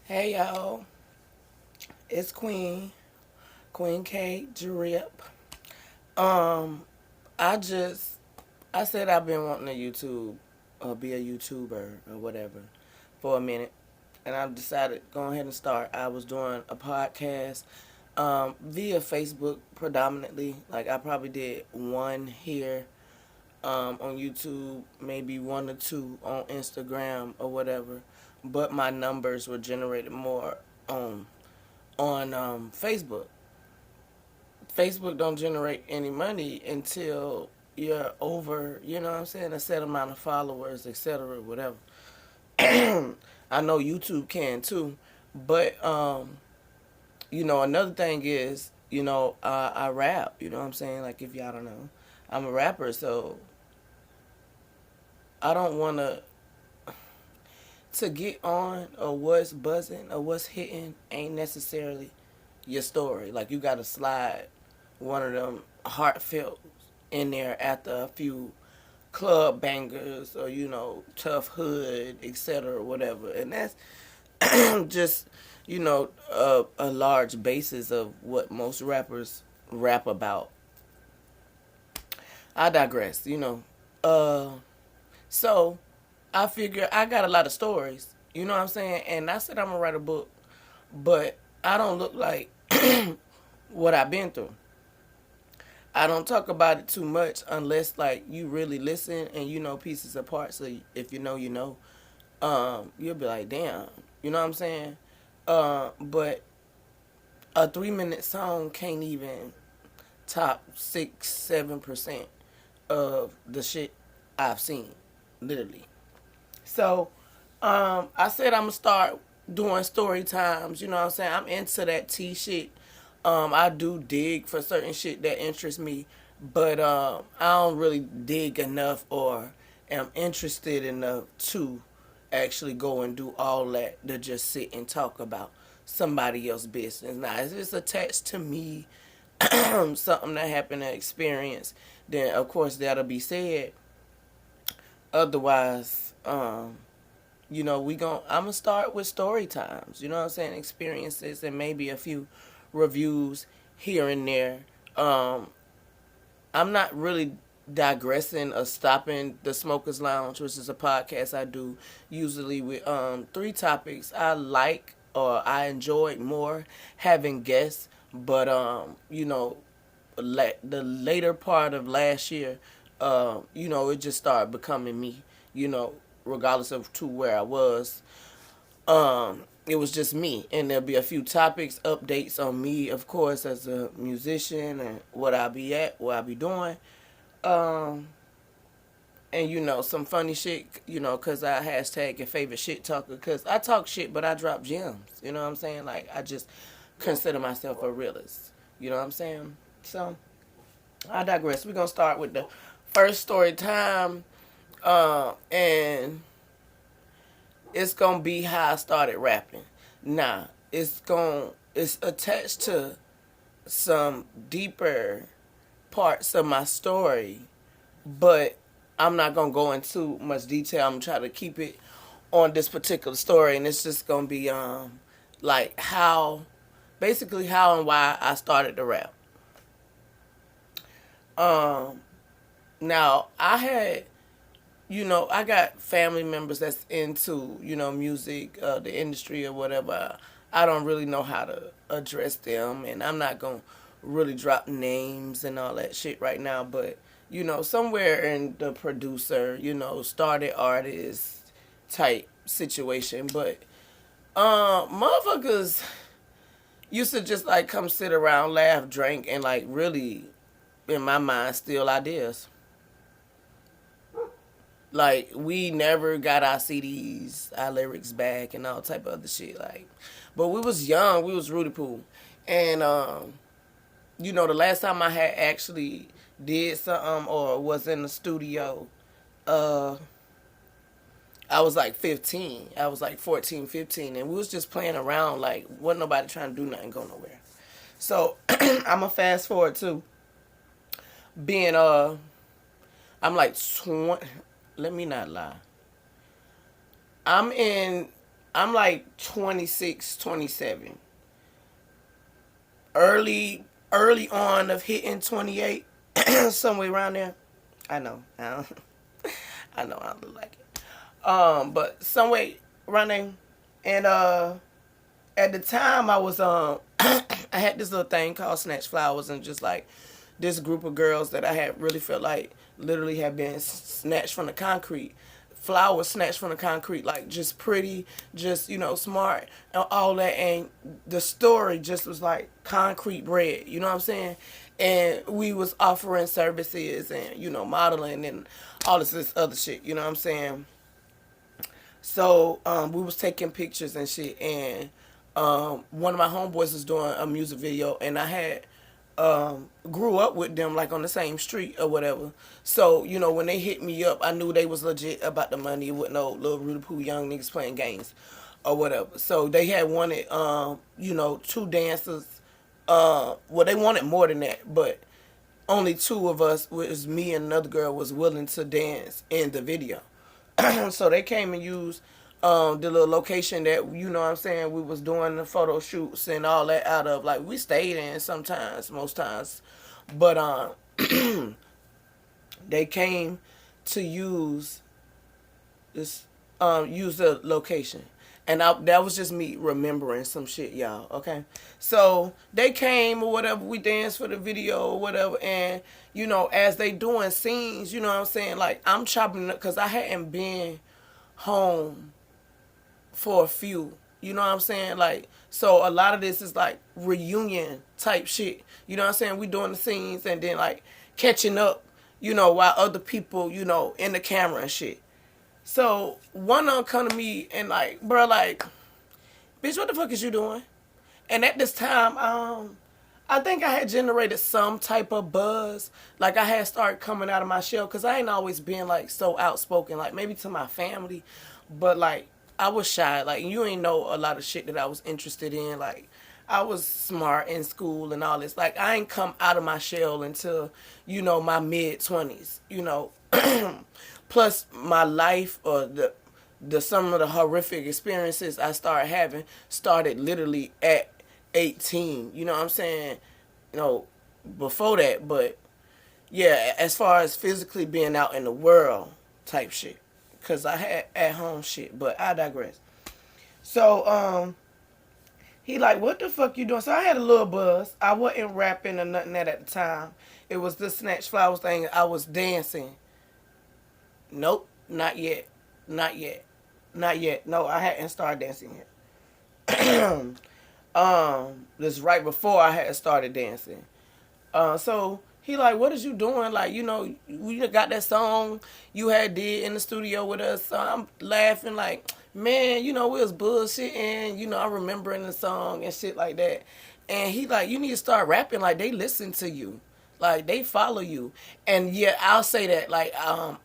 Hey y'all, it's Queen K Drip. Um, I just I said I've been wanting to be a YouTuber or whatever for a minute, and I've decided to go ahead and start. I was doing a podcast via Facebook predominantly. Like I probably did one here on YouTube, maybe one or two on Instagram or whatever, but my numbers were generated more on Facebook. Facebook don't generate any money until you're over, you know what I'm saying, a set amount of followers, etc., whatever. I know YouTube can too, but another thing is, I rap. You know what I'm saying? Like if y'all don't know, I'm a rapper, so I don't want to get on or what's buzzing or what's hitting ain't necessarily your story. Like you got to slide one of them heartfelt in there after a few club bangers or tough hood, etc., whatever. And that's just a large basis of what most rappers rap about. I digress. So I figure I got a lot of stories. You know what I'm saying? And I said I'm gonna write a book, but I don't look like what I've been through. I don't talk about it too much unless like you really listen and you know pieces apart. So if you know, you know, you'll be like, damn, you know what I'm saying? But a 3 minute song can't even top 6, 7% of the shit I've seen, literally. So, I said I'm gonna start doing story times. You know what I'm saying? I'm into that T shit. I do dig for certain shit that interests me, but I don't really dig enough or am interested enough to actually go and do all that to just sit and talk about somebody else's business. Now, if it's attached to me, something that happened to experience, then of course that'll be said. Otherwise, I'm gonna start with story times. You know what I'm saying? Experiences and maybe a few reviews here and there. Um, I'm not really digressing or stopping the Smokers Lounge, which is a podcast I do usually with three topics I like or I enjoyed more having guests, but the later part of last year, it just started becoming me. You know, regardless of to where I was, it was just me, and there'll be a few topics, updates on me, of course, as a musician and what I be at, what I be doing, um, and some funny shit, cause I hashtag your favorite shit talker, cause I talk shit, but I drop gems. You know what I'm saying? Like I just consider myself a realist. You know what I'm saying? So I digress. We're gonna start with the first story time, and it's gonna be how I started rapping. Nah, it's attached to some deeper parts of my story, but I'm not gonna go into much detail. I'm trying to keep it on this particular story, and it's just gonna be like basically how and why I started to rap. Um, Now I had I got family members that's into, music, the industry or whatever. I don't really know how to address them, and I'm not going to really drop names and all that shit right now, but, somewhere in the producer, started artist type situation. But, motherfuckers used to just, like, come sit around, laugh, drink, and, like, really, in my mind, steal ideas. Like we never got our CDs, our lyrics back, and all type of other shit. Like, but we was young, we was Rudy Poo, and the last time I had actually did something or was in the studio, uh, I was like 15. I was like 14, 15, and we was just playing around. Like, wasn't nobody trying to do nothing, go nowhere. So I'm a fast forward to being I'm like 20. Let me not lie. I'm in I'm like 26, 27. Early on of hitting 28, somewhere around there. I know. I know I don't look like it. But somewhere around there. And at the time I was I had this little thing called Snatch Flowers, and just like this group of girls that I had really felt like literally had been snatched from the concrete. Flowers snatched from the concrete, like just pretty, just, smart and all that. And the story just was like concrete bread, you know what I'm saying? And we was offering services and, modeling and all this other shit, you know what I'm saying? So we was taking pictures and shit, and one of my homeboys was doing a music video, and I had grew up with them like on the same street or whatever. So when they hit me up, I knew they was legit about the money with no little Rudy Poo young niggas playing games or whatever. So they had wanted two dancers. Well, they wanted more than that, but only two of us, was me and another girl, was willing to dance in the video. So they came and used the little location that, what I'm saying, we was doing the photo shoots and all that out of. Like, we stayed in sometimes, most times. But they came to use the location. And that was just me remembering some shit, y'all, okay? So they came or whatever, we danced for the video or whatever, and, as they doing scenes, you know what I'm saying? Like, I'm chopping up, because I hadn't been home for a few, you know what I'm saying? Like, so a lot of this is like reunion type shit, you know what I'm saying? We doing the scenes and then like catching up, while other people, in the camera and shit. So one of them come to me and like, bro, like, bitch, what the fuck is you doing? And at this time, I think I had generated some type of buzz. Like, I had started coming out of my shell, because I ain't always been like so outspoken, like maybe to my family, but like I was shy. Like, you ain't know a lot of shit that I was interested in. Like, I was smart in school and all this. Like, I ain't come out of my shell until, my mid-20s, Plus, my life, or the some of the horrific experiences I started having started literally at 18. You know what I'm saying? Before that, but yeah, as far as physically being out in the world type shit, because I had at home shit, but I digress. So he like, what the fuck you doing? So I had a little buzz. I wasn't rapping or nothing at the time. It was the Snatch Flowers thing. I was dancing. Nope, not yet. Not yet. Not yet. No, I hadn't started dancing yet. This right before I had started dancing. So he like, what is you doing? Like, we got that song you had did in the studio with us. So I'm laughing like, man, we was bullshitting, I'm remembering the song and shit like that. And he like, you need to start rapping. Like, they listen to you. Like, they follow you. And yeah, I'll say that, like, I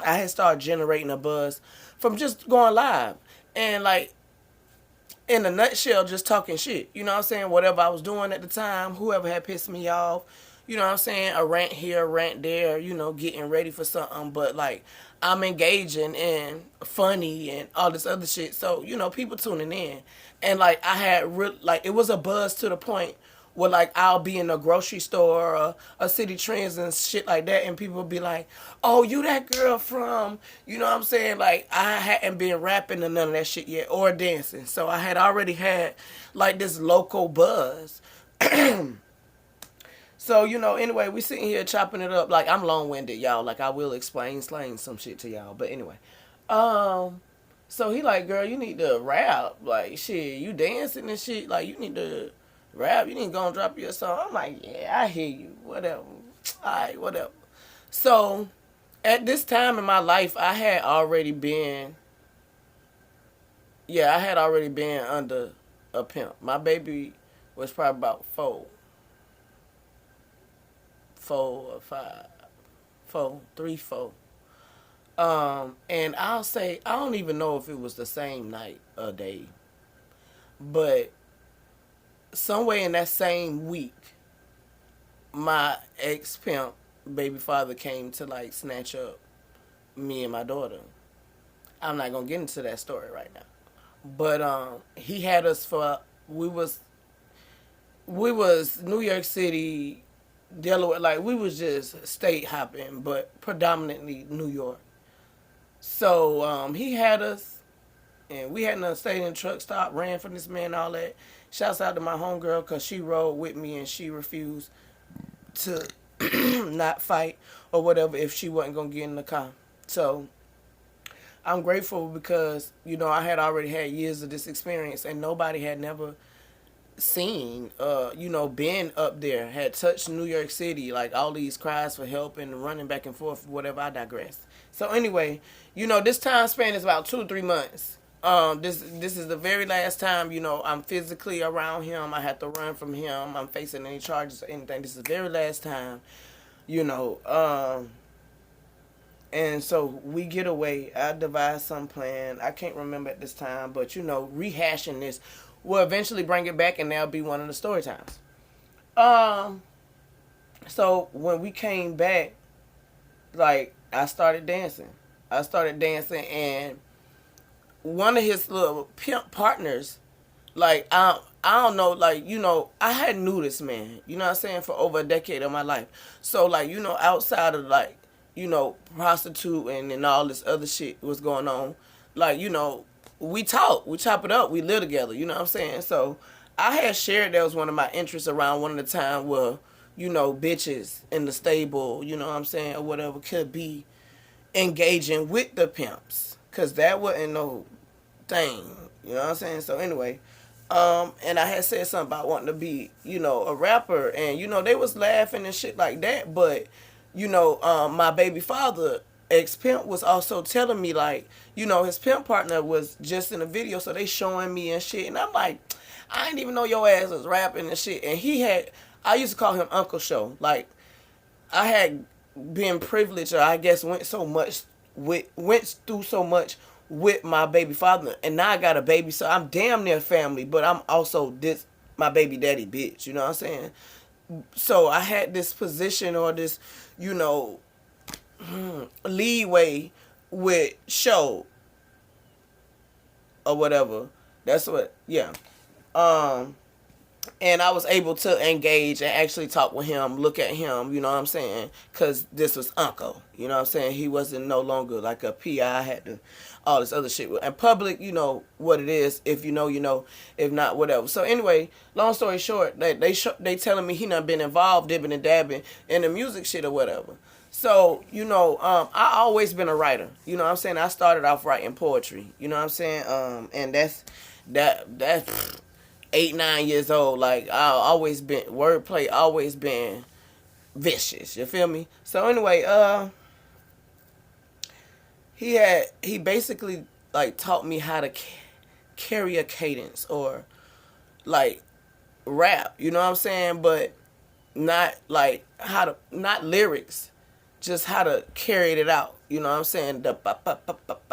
had started generating a buzz from just going live. And like, in a nutshell, just talking shit. You know what I'm saying? Whatever I was doing at the time, whoever had pissed me off, you know what I'm saying? A rant here, a rant there, getting ready for something. But like, I'm engaging and funny and all this other shit. So, people tuning in. And like, I had it was a buzz to the point where like, I'll be in a grocery store or a City Trends and shit like that, and people will be like, oh, you that girl from, you know what I'm saying? Like, I hadn't been rapping or none of that shit yet, or dancing. So I had already had like this local buzz. So, anyway, we sitting here chopping it up. Like, I'm long-winded, y'all. Like, I will explain some shit to y'all. But anyway. So he like, girl, you need to rap. Like, shit, you dancing and shit. Like, you need to rap. You need to go and drop your song. I'm like, yeah, I hear you. Whatever. All right, whatever. So, at this time in my life, I had already been under a pimp. My baby was probably about 4 or 5, 4, 3, 4. And I'll say, I don't even know if it was the same night or day, but somewhere in that same week, my ex-pimp baby father came to like snatch up me and my daughter. I'm not gonna get into that story right now, But he had us for we was we was New York City, Delaware, like we was just state hopping, but predominantly New York. So he had us, and we hadn't stayed in the truck stop, ran from this man, all that. Shouts out to my homegirl because she rode with me and she refused to not fight or whatever if she wasn't gonna get in the car. So I'm grateful because I had already had years of this experience and nobody had never seen, been up there, had touched New York City, like all these cries for help and running back and forth, whatever. I digress. So anyway, this time span is about 2 or 3 months. This is the very last time, I'm physically around him. I had to run from him. I'm facing any charges or anything. This is the very last time, you know. And so we get away. I devise some plan. I can't remember at this time, but rehashing this will eventually bring it back, and that'll be one of the story times. So when we came back, like I started dancing. And one of his little pimp partners, like I don't know, like I had knew this man, you know what I'm saying, for over a decade of my life. So like outside of like prostitute and all this other shit was going on, like we talk, we chop it up, we live together, you know what I'm saying. So I had shared that was one of my interests around one of the time where bitches in the stable, you know what I'm saying, or whatever, could be engaging with the pimps, cause that wasn't no thing, you know what I'm saying. So anyway, and I had said something about wanting to be, a rapper, and they was laughing and shit like that, but my baby father, ex-pimp, was also telling me like, his pimp partner was just in a video, so they showing me and shit, and I'm like, I didn't even know your ass was rapping and shit, and I used to call him Uncle Show, like, I had been privileged, or I guess went through so much with my baby father, and now I got a baby, so I'm damn near family, but I'm also my baby daddy bitch, you know what I'm saying? So I had this position, or this, leeway with Show or whatever. That's what, yeah. And I was able to engage and actually talk with him, look at him, you know what I'm saying? Because this was Uncle, you know what I'm saying? He wasn't no longer like a PI, had to, all this other shit. And public, what it is. If you know. If not, whatever. So anyway, long story short, they telling me he done been involved, dipping and dabbing in the music shit or whatever. So, I always been a writer. You know what I'm saying? I started off writing poetry. You know what I'm saying? And that's 8-9 years old. Like, I always been, wordplay always been vicious. You feel me? So anyway, he basically like taught me how to carry a cadence, or like rap. You know what I'm saying? But not like not lyrics, just how to carry it out. You know what I'm saying?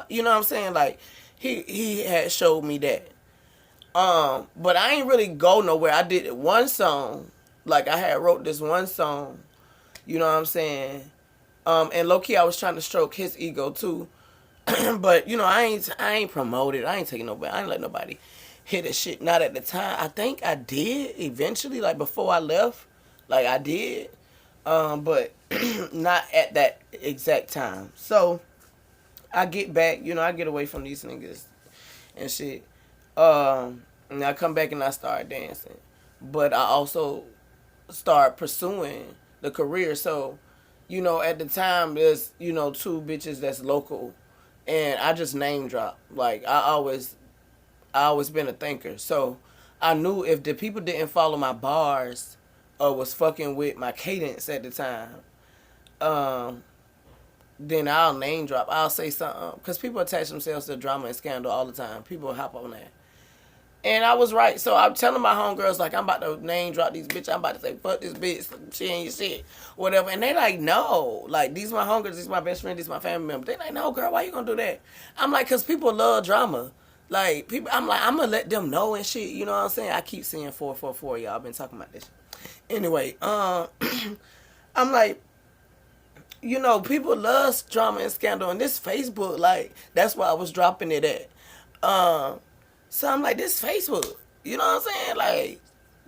You know what I'm saying? Like he had showed me that. But I ain't really go nowhere. I did one song. Like I had wrote this one song. You know what I'm saying? And low key I was trying to stroke his ego too. But I ain't promoted. I ain't taking nobody. I ain't let nobody hit that shit. Not at the time. I think I did eventually, like before I left. Like I did. But not at that exact time. So I get back, I get away from these niggas and shit. And I come back and I start dancing. But I also start pursuing the career. So, at the time there's, 2 bitches that's local, and I just name drop. Like I always been a thinker. So I knew if the people didn't follow my bars or was fucking with my cadence at the time, then I'll name drop. I'll say something. Because people attach themselves to drama and scandal all the time. People hop on that. And I was right. So I'm telling my homegirls, like, I'm about to name drop these bitches. I'm about to say, fuck this bitch. She ain't your shit. Whatever. And they like, no. Like, these my homegirls. These my best friend. These my family member. They like, no, girl, why you gonna do that? I'm like, because people love drama. Like, people, I'm like, I'm gonna let them know and shit. You know what I'm saying? I keep seeing 444, y'all. I've been talking about this. Anyway, I'm like, people love drama and scandal. And this Facebook, like, that's why I was dropping it at. So I'm like, this Facebook. You know what I'm saying? Like,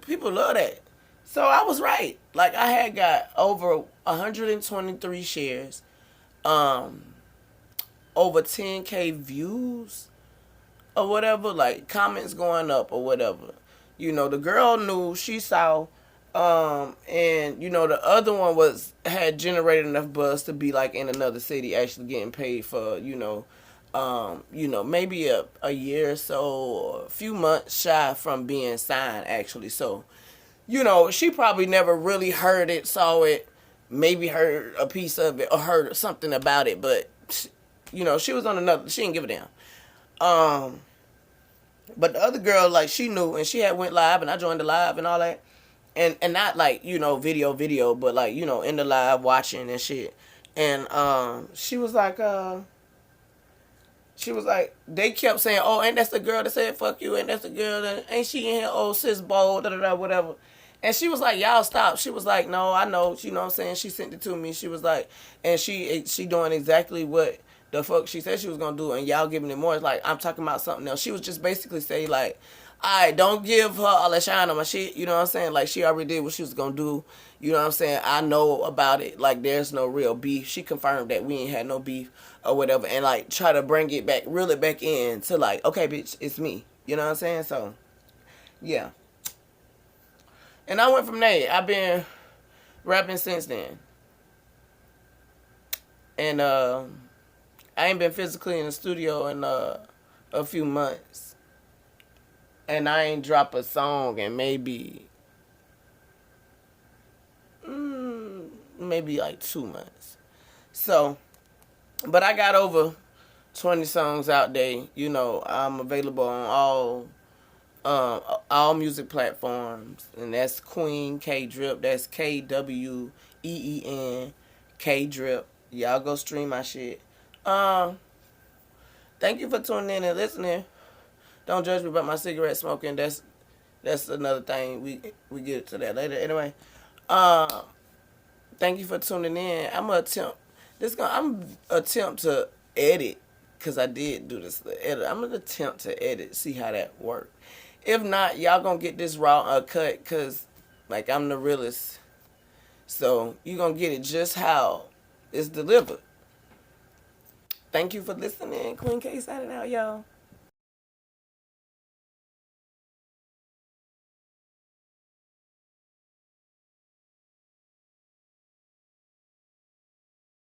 people love that. So I was right. Like, I had got over 123 shares, um, over 10K views or whatever, like comments going up or whatever. You know, the girl knew, she saw, and you know, the other one had generated enough buzz to be like in another city actually getting paid for, maybe a year or so, or a few months shy from being signed actually. So, she probably never really heard it, saw it, maybe heard a piece of it or heard something about it, but she was on another, she didn't give a damn. But the other girl, like, she knew, and she had went live, and I joined the live and all that, and not like video, but like in the live watching and shit, and she was like, they kept saying, oh, ain't that's the girl that said fuck you, ain't that's the girl that, ain't she in here, oh, sis bold, da da da, whatever. And she was like, y'all stop. She was like, no, I know, you know what I'm saying? She sent it to me. She was like, and she doing exactly what the fuck she said she was gonna do, and y'all giving it more. It's like, I'm talking about something else. She was just basically saying like, alright, don't give her all that shine on my shit, you know what I'm saying? Like, she already did what she was gonna do, you know what I'm saying? I know about it, like, there's no real beef. She confirmed that we ain't had no beef or whatever, and like, try to bring it back, reel it back in to like, okay, bitch, it's me, you know what I'm saying? So, yeah. And I went from there. I've been rapping since then. And I ain't been physically in the studio in a few months. And I ain't dropped a song in maybe like 2 months. So, but I got over 20 songs out there. I'm available on all music platforms, and that's Queen K Drip. That's KWEEN K Drip. Y'all go stream my shit. Thank you for tuning in and listening. Don't judge me about my cigarette smoking. That's another thing. We get to that later. Anyway, thank you for tuning in. I'm attempt to edit, because I did do this edit. I'm gonna attempt to edit, see how that works. If not, y'all gonna get this raw uncut, because like, I'm the realest. So you gonna get it just how it's delivered. Thank you for listening. Queen K signing out, y'all.